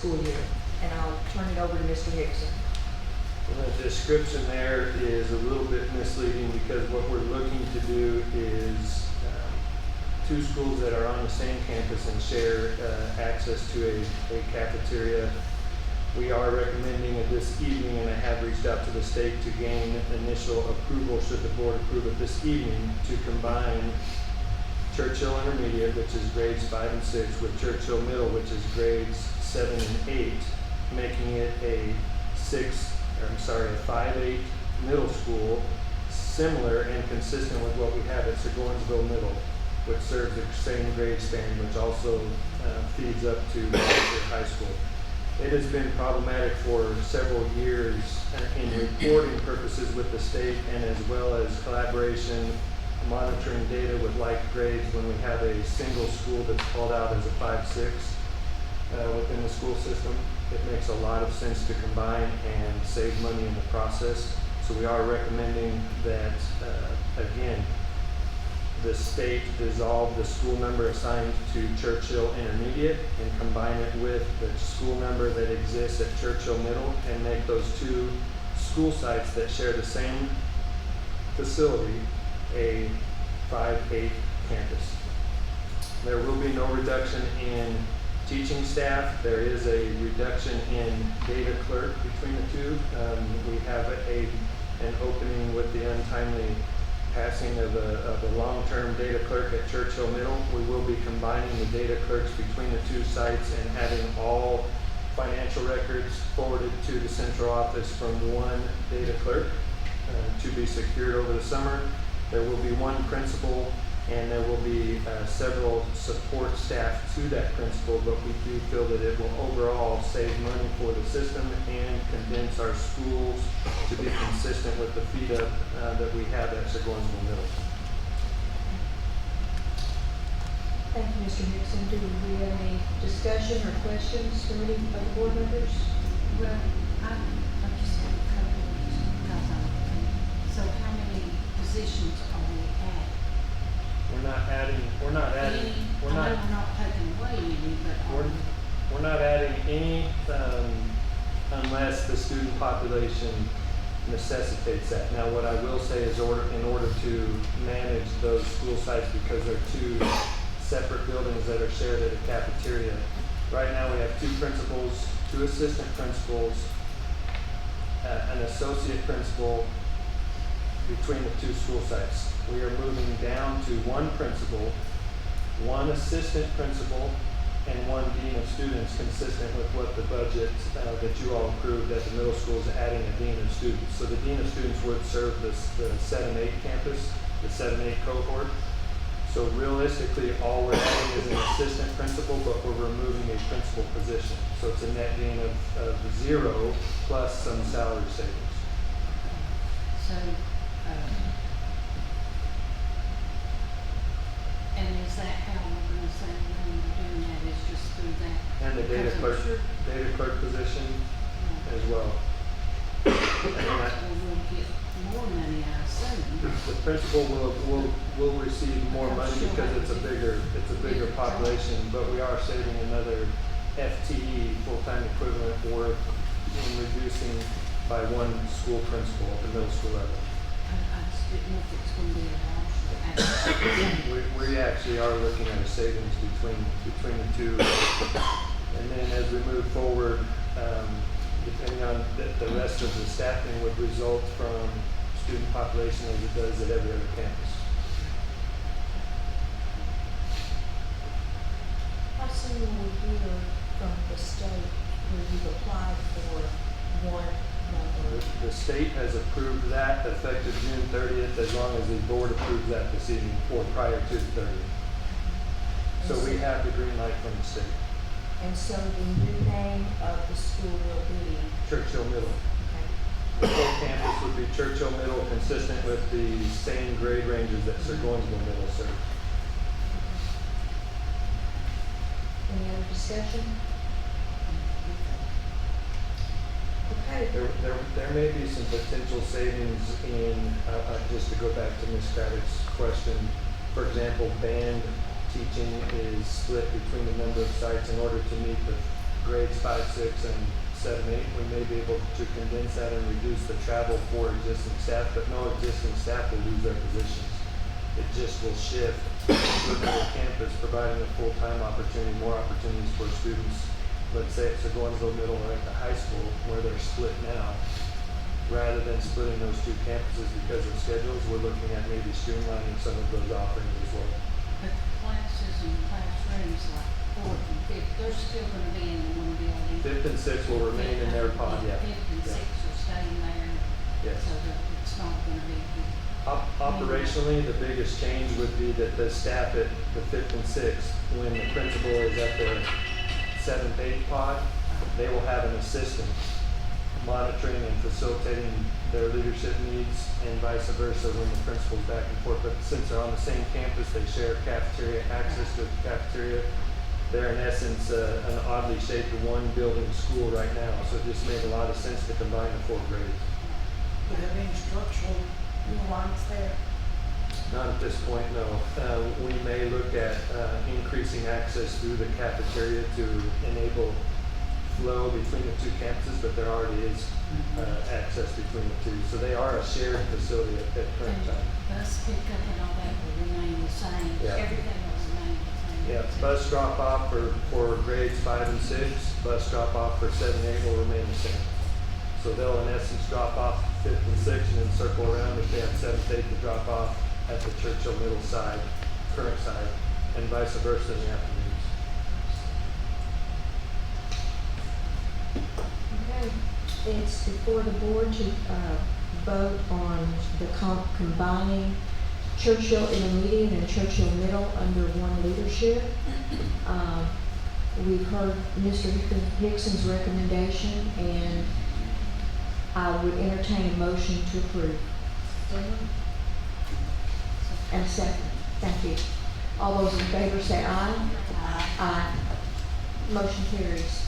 school year. And I'll turn it over to Mr. Hickson. Well, the description there is a little bit misleading because what we're looking to do is two schools that are on the same campus and share access to a cafeteria. We are recommending it this evening, and I have reached out to the state to gain initial approval, should the board approve it this evening, to combine Churchill Intermediate, which is grades 5 and 6, with Churchill Middle, which is grades 7 and 8, making it a 5-8 middle school, similar and consistent with what we have at Seguinsville Middle, which serves the same grade span, which also feeds up to Lancaster High School. It has been problematic for several years in reporting purposes with the state, and as well as collaboration, monitoring data with like grades when we have a single school that's called out as a 5-6 within the school system. It makes a lot of sense to combine and save money in the process. So we are recommending that, again, the state dissolve the school number assigned to Churchill Intermediate and combine it with the school number that exists at Churchill Middle, and make those two school sites that share the same facility a 5-8 campus. There will be no reduction in teaching staff. There is a reduction in data clerk between the two. We have an opening with the untimely passing of a long-term data clerk at Churchill Middle. We will be combining the data clerks between the two sites and having all financial records forwarded to the central office from one data clerk to be secured over the summer. There will be one principal, and there will be several support staff to that principal, but we do feel that it will overall save money for the system and condense our schools to be consistent with the feed up that we have at Seguinsville Middle. Thank you, Mr. Hickson. Do we have any discussion or questions from any of the board members? Well, I just have a couple because so how many positions are we at? We're not adding Any? we're not I know we're not taking away any, but we're not adding any unless the student population necessitates that. Now, what I will say is in order to manage those school sites, because they're two separate buildings that are shared at a cafeteria, right now we have 2 principals, 2 assistant principals, an associate principal between the 2 school sites. We are moving down to 1 principal, 1 assistant principal, and 1 dean of students, consistent with what the budget that you all approved at the middle school is, adding a dean of students. So the dean of students would serve the 7-8 campus, the 7-8 cohort. So realistically, all we're adding is an assistant principal, but we're removing a principal position. So it's a net gain of 0 plus some salary savings. so, and is that how we're gonna say when we're doing that, is just through that? And the data Because I'm clerk, sure, data clerk position yeah, as well. we will get more money, I assume. The principal will receive more money because it's a bigger population, but we are saving another FTE, full-time equivalent work, in reducing by 1 school principal at the middle school level. I just didn't know if it's gonna be a wash. We actually are looking at a savings between the two. And then as we move forward, depending on the rest of the staffing would result from student population as it does at every other campus. How soon will we hear from the state where you've applied for 1 number? The state has approved that effective June 30th, as long as the board approves that this evening or prior to the 30th. So we have the green light from the state. And so the new name of the school will be, Churchill Middle. okay, The full campus would be Churchill Middle, consistent with the same grade ranges that Seguinsville Middle serves. any other discussion? Okay, There may be some potential savings in, just to go back to Ms. Craddock's question. For example, band teaching is split between a number of sites in order to meet the grades 5, 6, and 7, 8, we may be able to condense that and reduce the travel for existing staff, but no existing staff will lose their positions. It just will shift to the campus, providing a full-time opportunity, more opportunities for students. Let's say it's a Gordonsville Middle or at the high school where they're split now. Rather than splitting those two campuses because of schedules, we're looking at maybe streamlining some of those offerings as well. But the classes and classrooms like fourth and fifth, they're still gonna be in the one building. 5th and 6th will remain in their pod, yeah. Fifth and Yeah. sixth are staying there, Yes. so that it's not gonna be. Operationally, the biggest change would be that the staff at the 5th and 6th, when the principal is at their 7th, 8th pod, they will have an assistant monitoring and facilitating their leadership needs and vice versa when the principal's back and forth. But since they're on the same campus, they share cafeteria, access to the cafeteria. They're in essence an oddly shaped one building school right now, so it just made a lot of sense to combine the 4 grades. Would there be any structural nuance there? Not at this point, no. We may look at increasing access through the cafeteria to enable flow between the 2 campuses, but there already is access between the 2. So they are a shared facility at current And time. bus pickup and all that will remain the same, Yeah. everything will remain the same. Yeah, bus drop off for grades 5 and 6, bus drop off for 7 and 8 will remain the same. So they'll in essence drop off 5th and 6th and then circle around if they have 7th, 8th to drop off at the Churchill Middle side, current side, and vice versa in the afternoons. Okay, it's before the board to vote on the combining Churchill Intermediate and Churchill Middle under one leadership. We've heard Mr. Hickson's recommendation, and I would entertain a motion to approve. And a second, thank you. All those in favor say aye. Aye. Motion carries.